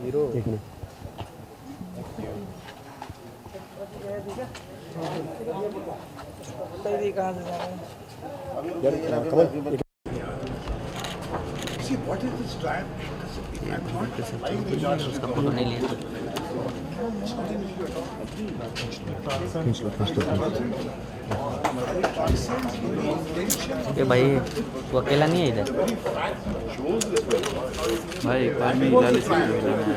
Hero देखने कहाँ से जा रहे हैं? See, what is this trial? उसका फोटो नहीं लिया। ये भाई वो अकेला नहीं है इधर भाई,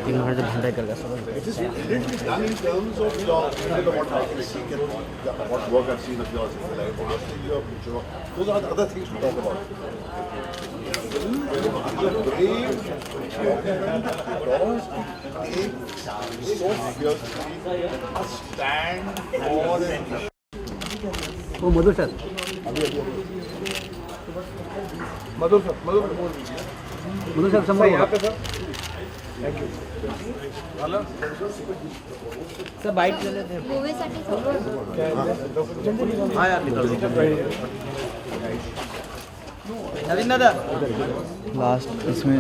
तीन घंटे से घंटा कर It is brilliantly done in terms of what I can see and what work I've seen of yours. Those are the other things to talk about. Brave because it takes so fiercely a stand for वो मधुर sir संभव यहाँ पे sir. Thank you sir. Bite ले लेते हैं मूवीसाठी। हाँ यार निकल नवीन दादा। लास्ट इसमें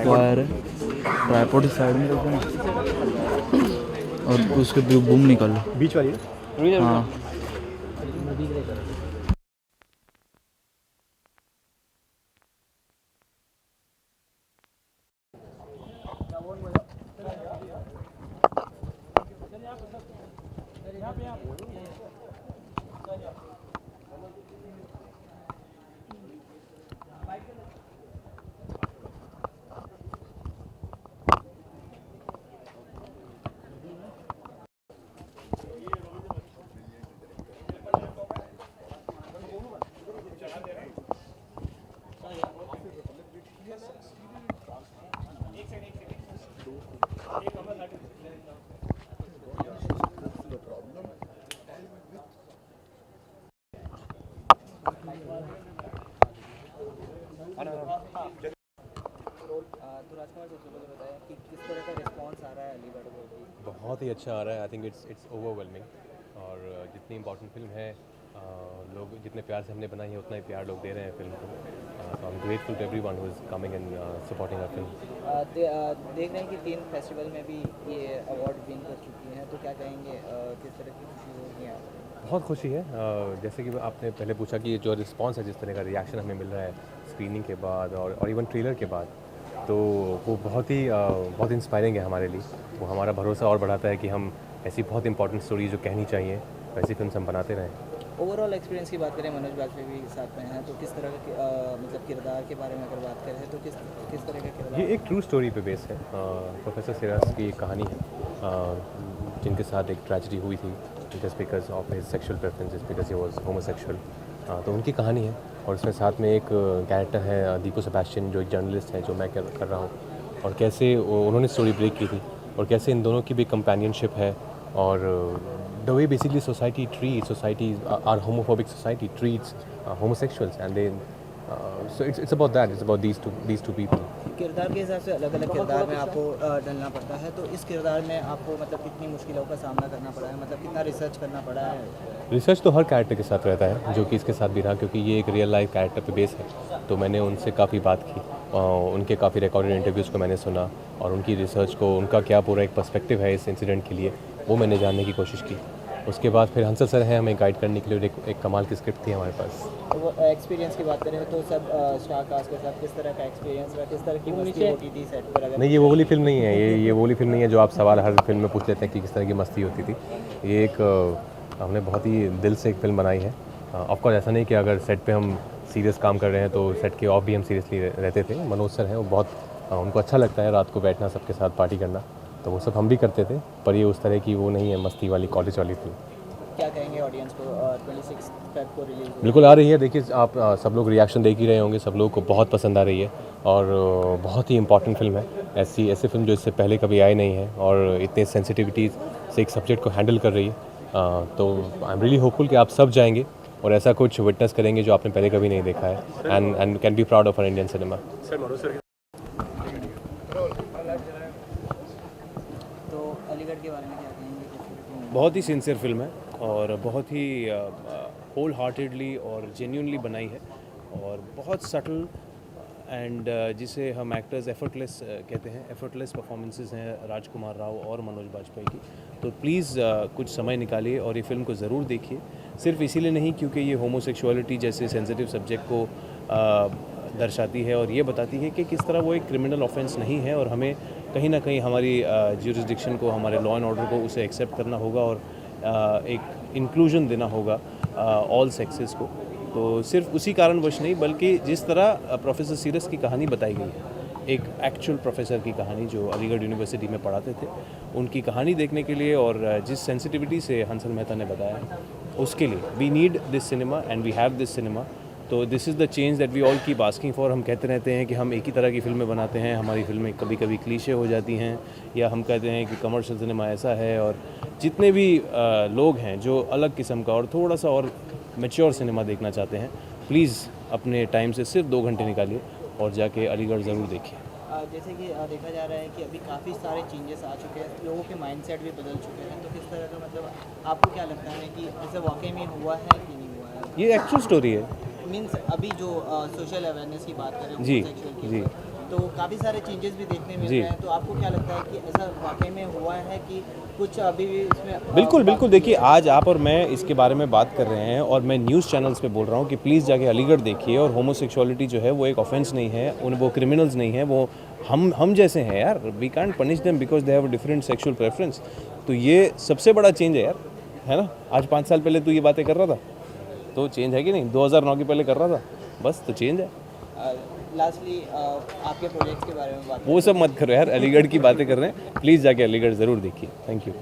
वायर है, ट्राइपॉड इस साइड में रख देना और उसके बूम निकाल लो बीच वाली। हाँ बहुत ही अच्छा आ रहा है। I think it's overwhelming. और जितनी इम्पोर्टेंट फिल्म है, लोग जितने प्यार से हमने बनाई है उतना ही प्यार लोग दे रहे हैं फिल्म को। So I am grateful to everyone who is coming and supporting our film. देख रहे हैं कि 3 फेस्टिवल में भी ये अवार्ड विन कर चुकी हैं, तो क्या कहेंगे किस तरह की खुशी होगी यहाँ? बहुत खुशी है। जैसे कि आपने पहले पूछा कि जो रिस्पांस है, जिस तरह का रिएक्शन हमें मिल रहा है स्क्रीनिंग के बाद और इवन ट्रेलर के बाद, तो वो बहुत इंस्पायरिंग है हमारे लिए। वो हमारा भरोसा और बढ़ाता है कि हम ऐसी बहुत इंपॉर्टेंट स्टोरी जो कहनी चाहिए वैसी फिल्म हम बनाते रहें। ओवरऑल एक्सपीरियंस की बात करें, मनोज बाजपेयी भी साथ में हैं, तो किस तरह का मतलब किरदार के बारे में अगर बात करें तो किस तरह का किरदार? ये एक ट्रू स्टोरी पे बेस है। प्रोफेसर सिराज की कहानी है, जिनके साथ एक ट्रेजेडी हुई थी just because of his sexual preference, just because he was homosexual. तो उनकी कहानी है और उसमें साथ में एक कैरेक्टर है दीपू सेबेस्टियन, जो एक जर्नलिस्ट है जो मैं कर रहा हूँ, और कैसे उन्होंने स्टोरी ब्रेक की थी और कैसे इन दोनों की भी कंपेनियनशिप है। और the way basically society are homophobic society treats homosexuals and they so it's about that, it's about these two people. किरदार के हिसाब से अलग अलग किरदार में आपको डलना पड़ता है, तो इस किरदार में आपको मतलब कितनी मुश्किलों का सामना करना पड़ा है, मतलब कितना रिसर्च करना पड़ा है? रिसर्च तो हर कैरेक्टर के साथ रहता है, जो कि इसके साथ भी रहा, क्योंकि ये एक रियल लाइफ कैरेक्टर पे बेस है। तो मैंने उनसे काफ़ी बात की, उनके काफ़ी रिकॉर्डेड इंटरव्यूज़ को मैंने सुना और उनकी रिसर्च को, उनका क्या पूरा एक पर्सपेक्टिव है इस इंसिडेंट के लिए, वो मैंने जानने की कोशिश की। उसके बाद फिर हंसल सर हैं हमें गाइड करने के लिए, एक कमाल की स्क्रिप्ट थी हमारे पास। तो एक्सपीरियंस की बात करें तो सब स्टार कास्ट के साथ किस तरह का एक्सपीरियंस रहा, किस तरह की मस्ती होती थी सेट पर? अगर नहीं, ये वो वाली फिल्म नहीं है, ये वो वाली फिल्म नहीं है जो आप सवाल हर फिल्म में पूछ लेते हैं कि किस तरह की मस्ती होती थी। ये एक हमने बहुत ही दिल से एक फिल्म बनाई है। ऑफकोर्स ऐसा नहीं कि अगर सेट पे हम सीरियस काम कर रहे हैं तो सेट के ऑफ भी हम सीरियसली रहते थे। मनोज सर हैं, वो बहुत उनको अच्छा लगता है रात को बैठना, सबके साथ पार्टी करना, तो वो सब हम भी करते थे, पर ये उस तरह की वो नहीं है मस्ती वाली कॉलेज वाली फिल्म। क्या कहेंगे ऑडियंस को? 26 फेब को रिलीज बिल्कुल आ रही है। देखिए आप सब लोग रिएक्शन देख ही रहे होंगे, सब लोगों को बहुत पसंद आ रही है और बहुत ही इंपॉर्टेंट फिल्म है। ऐसी फिल्म जो इससे पहले कभी आई नहीं है और इतने सेंसिटिविटीज़ से एक सब्जेक्ट को हैंडल कर रही है। तो आई एम रियली होपफुल कि आप सब जाएंगे और ऐसा कुछ विटनेस करेंगे जो आपने पहले कभी नहीं देखा है, and can be proud of our Indian cinema. तो अलीगढ़ के बारे में क्या कहेंगे? बहुत ही सिंसियर फिल्म है और बहुत ही होल हार्टेडली और जेन्यूनली बनाई है और बहुत सटल एंड जिसे हम एक्टर्स एफर्टलेस कहते हैं, एफर्टलेस परफॉर्मेंसेस हैं राजकुमार राव और मनोज बाजपेयी की। तो प्लीज़ कुछ समय निकालिए और ये फ़िल्म को ज़रूर देखिए, सिर्फ इसीलिए नहीं क्योंकि ये होमोसेक्सुअलिटी जैसे सेंसिटिव सब्जेक्ट को दर्शाती है और ये बताती है कि किस तरह वो एक क्रिमिनल ऑफेंस नहीं है और हमें कहीं ना कहीं हमारी ज्यूरिसडिक्शन को, हमारे लॉ एंड ऑर्डर को उसे एक्सेप्ट करना होगा और एक इंक्लूजन देना होगा ऑल सेक्सेस को। तो सिर्फ उसी कारणवश नहीं बल्कि जिस तरह प्रोफेसर सीरस की कहानी बताई गई है, एक एक्चुअल प्रोफेसर की कहानी जो अलीगढ़ यूनिवर्सिटी में पढ़ाते थे, उनकी कहानी देखने के लिए और जिस सेंसिटिविटी से हंसल मेहता ने बताया उसके लिए we need this cinema and we have this cinema. तो this is the change that we all keep asking for. हम कहते रहते हैं कि हम एक ही तरह की फिल्में बनाते हैं, हमारी फिल्में कभी कभी क्लीशे हो जाती हैं, या हम कहते हैं कि कमर्शियल सिनेमा ऐसा है। और जितने भी लोग हैं जो अलग किस्म का और थोड़ा सा और मैच्योर सिनेमा देखना चाहते हैं, प्लीज़ अपने टाइम से सिर्फ 2 घंटे निकालिए और जाके अलीगढ़ ज़रूर देखिए। जैसे कि देखा जा रहा है कि अभी काफ़ी सारे चेंजेस आ चुके हैं, लोगों के माइंडसेट भी बदल चुके हैं, तो किस तरह का मतलब आपको क्या लगता है कि ऐसा वाकई में हुआ है कि नहीं हुआ है? ये एक्चुअल स्टोरी है। मीन्स अभी जो सोशल अवेयरनेस की बात करें जी, homosexual की, जी। तो काफ़ी सारे चेंजेस भी देखने मिल जी। रहे हैं, तो आपको क्या लगता है कि ऐसा वाकई में हुआ है कि कुछ अभी भी इसमें बिल्कुल बिल्कुल। देखिए, आज आप और मैं इसके बारे में बात कर रहे हैं और मैं न्यूज़ चैनल्स पे बोल रहा हूँ कि प्लीज़ जाके अलीगढ़ देखिए। और होमोसेक्सुअलिटी जो है वो एक ऑफेंस नहीं है, वो क्रिमिनल्स नहीं है, वो हम जैसे हैं यार। We can't punish them because they have a different sexual preference. तो ये सबसे बड़ा चेंज है यार, है ना। आज 5 साल पहले तू ये बातें कर रहा था, तो चेंज है कि नहीं? 2009 के पहले कर रहा था, बस तो चेंज है। लास्टली आपके प्रोजेक्ट्स के बारे में बात वो सब मत करो यार, अलीगढ़ की बातें कर रहे हैं। प्लीज़ जाके अलीगढ़ ज़रूर देखिए। Thank you.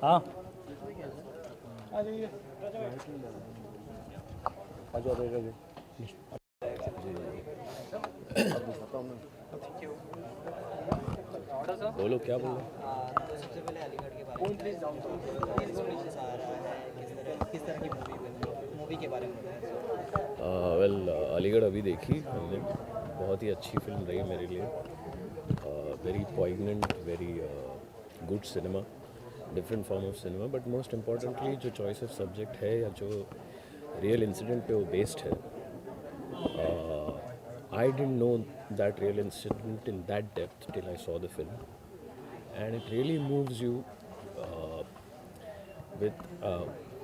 हाँ बोलो, क्या बोलो। तो सबसे पहले अलीगढ़ के बारे में एक्सपीरियंस आ रहा है, किस तरह की मूवी के बारे में बताएं। वेल अलीगढ़ अभी देखी हमने, बहुत ही अच्छी फिल्म रही मेरे लिए। Very poignant, very good cinema, different form of cinema, but most importantly जो चॉइस ऑफ सब्जेक्ट है या जो रियल इंसिडेंट पे वो बेस्ड है, I didn't know that real incident in that depth till I saw the film, and it really moves you with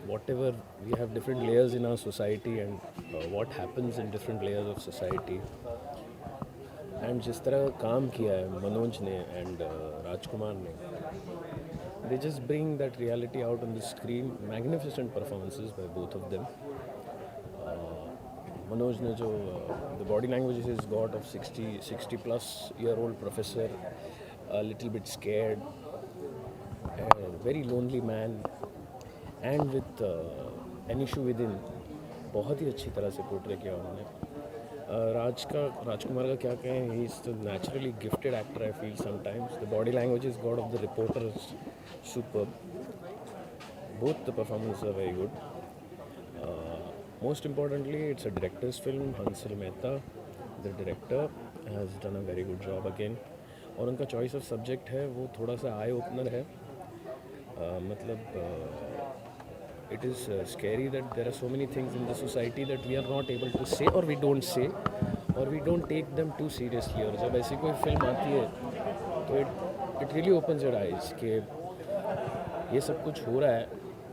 whatever we have different layers in our society and what happens in different layers of society, and जिस तरह काम किया है मनोज ने and राजकुमार ने, they just bring that reality out on the screen. Magnificent performances by both of them. Manoj ne jo the body language he's got of 60 plus year old professor, a little bit scared, a very lonely man, and with an issue within, बहुत ही अच्छी तरह से portray किया उन्होंने। राजकुमार का क्या कहें, he is the naturally gifted actor I feel sometimes. The body language is God of the reporter is super, both the performances are very good. Most importantly, it's a director's film. Hansal Mehta, the director, has done a very good job again. और उनका choice of subject है वो थोड़ा सा eye opener है। मतलब it is scary that there are so many things in the society that we are not able to say, or we don't say, or we don't take them too seriously. और जब ऐसी कोई film आती है तो it really opens your eyes कि ये सब कुछ हो रहा है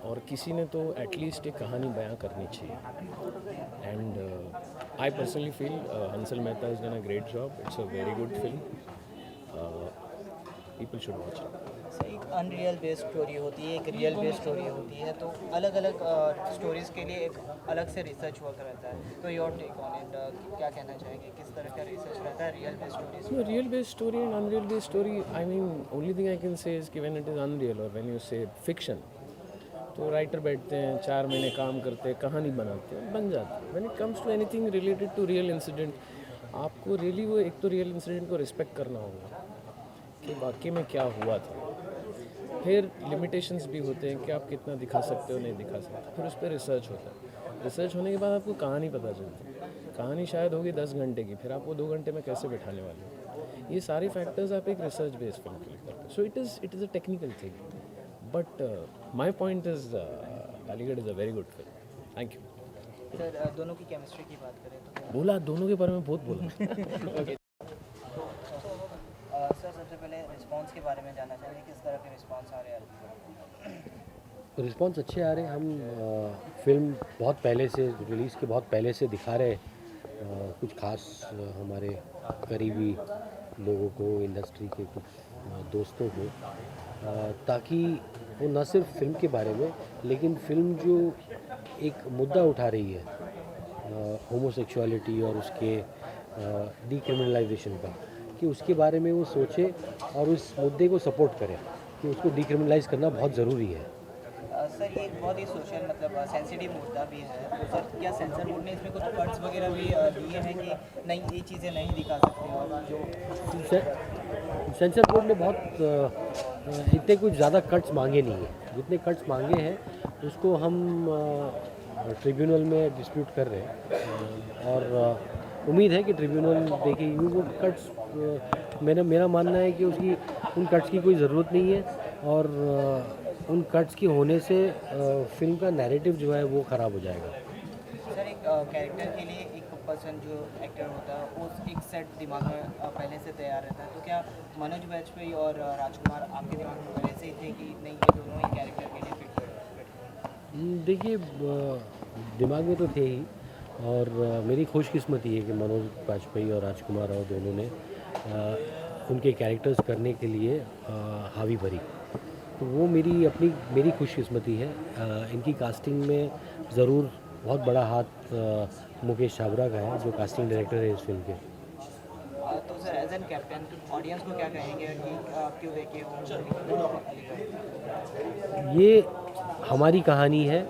और किसी ने तो एटलीस्ट एक कहानी बयां करनी चाहिए. And I personally feel Hansal Mehta is done a great job. It's a very good film. People should watch it. एक अनरियल बेस्ड स्टोरी होती है, एक रियल बेस्ड स्टोरी होती है, तो अलग अलग स्टोरीज़ के लिए एक अलग से रिसर्च वर्क रहता है. तो योर टेक ऑन इट, क्या कहना चाहेंगे, किस तरह का रिसर्च रहता है real based stories? So real based story and unreal based story, I mean, only thing I can say is कि when it is unreal or when you say fiction, तो राइटर बैठते हैं 4 महीने काम करते हैं, कहानी बनाते हैं, बन जाती है. When it comes to anything related to real incident, आपको रियली वो एक तो रियल इंसिडेंट को रिस्पेक्ट करना होगा कि वाकई में क्या हुआ था. फिर लिमिटेशंस भी होते हैं कि आप कितना दिखा सकते हो, नहीं दिखा सकते. फिर उस पर रिसर्च होता है. रिसर्च होने के बाद आपको कहानी पता चलती है. कहानी शायद होगी 10 घंटे की, फिर आप वो 2 घंटे में कैसे बैठाने वाले हो. ये सारे फैक्टर्स आप एक रिसर्च बेस्ड फिल्म के लिए करते हो. So it is a technical thing. But my point is Aligarh is a very good film. Thank you. Sir दोनों की केमिस्ट्री की बात करें तो बोला दोनों के बारे में बहुत बोला. सर सबसे पहले रिस्पांस के बारे में जानना चाहिए, किस तरह के रिस्पांस आ रहे हैं? रिस्पांस अच्छे आ रहे हैं. हम फिल्म बहुत पहले से रिलीज़ के बहुत पहले से दिखा रहे कुछ खास हमारे करीबी लोगों को, इंडस्ट्री के कुछ दोस्तों को, ताकि वो न सिर्फ फिल्म के बारे में लेकिन फिल्म जो एक मुद्दा उठा रही है होमोसेक्सुअलिटी और उसके डिक्रिमिनलाइजेशन का, कि उसके बारे में वो सोचे और उस मुद्दे को सपोर्ट करें कि उसको डिक्रिमिनलाइज करना बहुत ज़रूरी है. सर ये एक बहुत ही सोशल मतलब सेंसिटिव मुद्दा भी है, तो सर क्या सेंसर बोर्ड ने इसमें कुछ कट्स वगैरह भी दिए हैं कि नहीं ये चीज़ें नहीं दिखा सकते, और जो सेंसर बोर्ड ने बहुत इतने कुछ ज़्यादा कट्स मांगे नहीं हैं. जितने कट्स मांगे हैं उसको हम ट्रिब्यूनल में डिस्प्यूट कर रहे हैं और उम्मीद है कि ट्रिब्यूनल देखेगी. वो कट्स मेरा मानना है कि उसकी उन कट्स की कोई ज़रूरत नहीं है और उन कट्स की होने से फिल्म का नैरेटिव जो है वो ख़राब हो जाएगा. सर एक कैरेक्टर के लिए एक पर्सन जो एक्टर होता है वो एक सेट दिमाग में पहले से तैयार रहता है, तो क्या मनोज वाजपेयी और राजकुमार आपके दिमाग में पहले से ही थे कि नहीं ये दोनों ही कैरेक्टर के लिए फिट? देखिए दिमाग में तो थे ही और मेरी खुशकिस्मती है कि मनोज वाजपेयी और राजकुमार राव दोनों ने उनके कैरेक्टर्स करने के लिए हावी भरी. तो वो मेरी खुशकिस्मती है. इनकी कास्टिंग में ज़रूर बहुत बड़ा हाथ मुकेश छाबरा का है जो कास्टिंग डायरेक्टर है इस फिल्म के. तो sir as an captain audience को क्या कहेंगे कि क्यों देखे हो? ये हमारी कहानी है,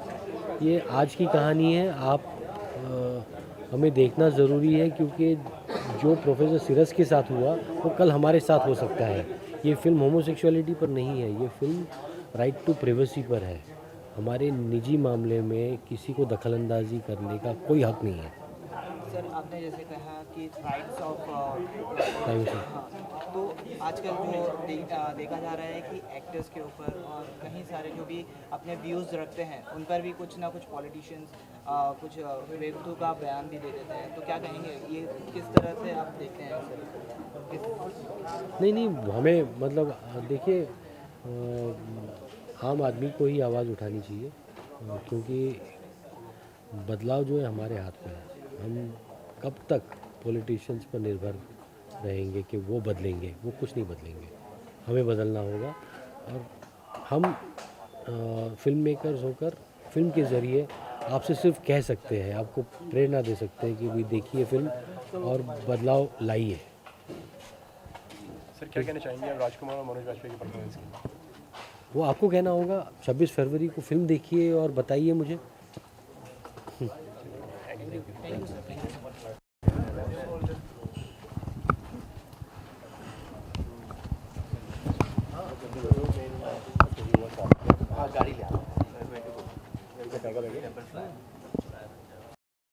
ये आज की कहानी है. आप हमें देखना ज़रूरी है क्योंकि जो प्रोफेसर सिरस के साथ हुआ वो कल हमारे साथ हो सकता है. ये फिल्म होमोसेक्सुअलिटी पर नहीं है, ये फिल्म राइट टू प्राइवेसी पर है. हमारे निजी मामले में किसी को दखलंदाजी करने का कोई हक नहीं है. सर आपने जैसे कहा कि राइट्स ऑफ प्राइवेसी, तो आजकल जो देखा जा रहा है कि एक्टर्स के ऊपर और कहीं सारे जो भी अपने व्यूज़ रखते हैं उन पर भी कुछ ना कुछ पॉलिटिशियंस कुछ बेवकूफ़ का बयान भी दे देते हैं, तो क्या कहेंगे ये किस तरह से आप देखते हैं सर? नहीं हमें मतलब देखिए आम आदमी को ही आवाज़ उठानी चाहिए क्योंकि बदलाव जो है हमारे हाथ में है. हम कब तक पॉलिटिशियंस पर निर्भर रहेंगे कि वो बदलेंगे? वो कुछ नहीं बदलेंगे. हमें बदलना होगा और हम फिल्म मेकर्स होकर फिल्म के ज़रिए आपसे सिर्फ कह सकते हैं, आपको प्रेरणा दे सकते हैं कि भाई देखिए फिल्म और बदलाव लाइए. सर क्या कहना चाहेंगे आप राजकुमार और मनोज वाजपेयी की परफॉर्मेंस की? वो आपको कहना होगा. 26 फरवरी को फिल्म देखिए और बताइए मुझे. Thank you sir.